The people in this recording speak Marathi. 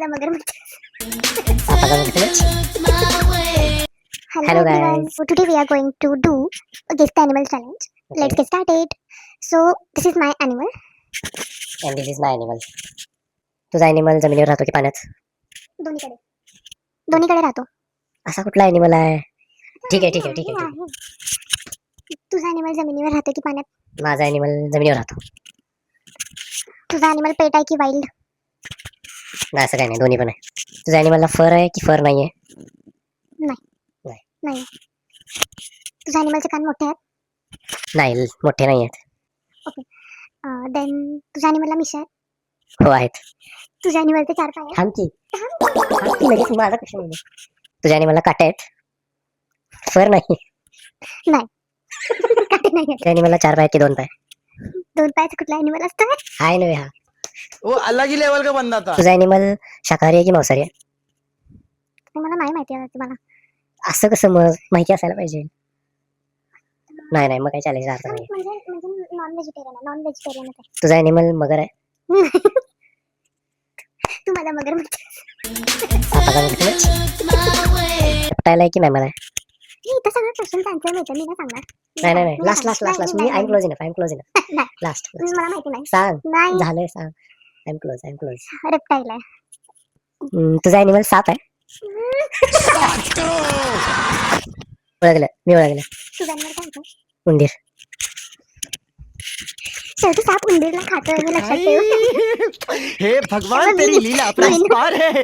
तुम्हाला मगरमच्छ. Hello everyone. guys. So today we are going to do a guess the animal challenge. Let's get started. So this is my animal. And this is my animal. तुझा ॲनिमल जमिनीवर राहतो की पाण्यात? दोन्हीकडे दोन्हीकडे राहतो. असा कुठला ॲनिमल आहे? ठीक आहे. तुझा animal जमिनीवर राहतो की पाण्यात? माझा ॲनिमल जमिनीवर राहतो. तुझा animal पेट आहे की वाईल्ड? नाही, असं काही नाही, दोन्ही पण आहे. तुझ्या ॲनिमलला फर आहे की फर नाहीये? नाही. तुझ्या animalचे कान मोठे आहेत? नाही, मोठे नाही आहेत. देन तुझ्या animalला मिशा आहेत? हो आहेत. तुझ्या animalचे 4 पाय आहेत? थांब की लगेच माझा क्वेश्चन आहे. तुझ्या ॲनिमलला काटे आहेत? फर नाही. काटे नाही आहेत. तुझ्या ॲनिमलला 4 पाय की 2 पाय? 2 पायाचा कुठला animal असतो? आहे नव्हे हा. वो अलग ही लेवल का बंदा था. तुझा ॲनिमल शाकाहारी आहे की मांसाहारी आहे? मला नाही माहिती आहे तुम्हाला. असं कसं मग माहिती असायला पाहिजे. नाही मग काही चॅलेंज अर्थ नाही. म्हणजे नॉन व्हेजिटेरियन आहे. तुझा ॲनिमल मगर आहे? तुम्हाला मगरमच्छ. रेप्टाईल आहे की मॅमल आहे? इथं सगळं क्वेश्चन आन्सर मिळतं, मी नाही सांगणार. नाही. Last me I am close enough. नाही. लास्ट मला माहिती नाही. सांग. नाही. झालंय, सांग. I am close. रेप्टाईल आहे. तुझा ॲनिमल साप आहे? मी ओळखलं. तुझा animal काय होतं? उंदीर. शेवटी साप उंदीरला खातोय हे लक्षात ठेव. हे भगवान तेरी लीला अपरंपार है.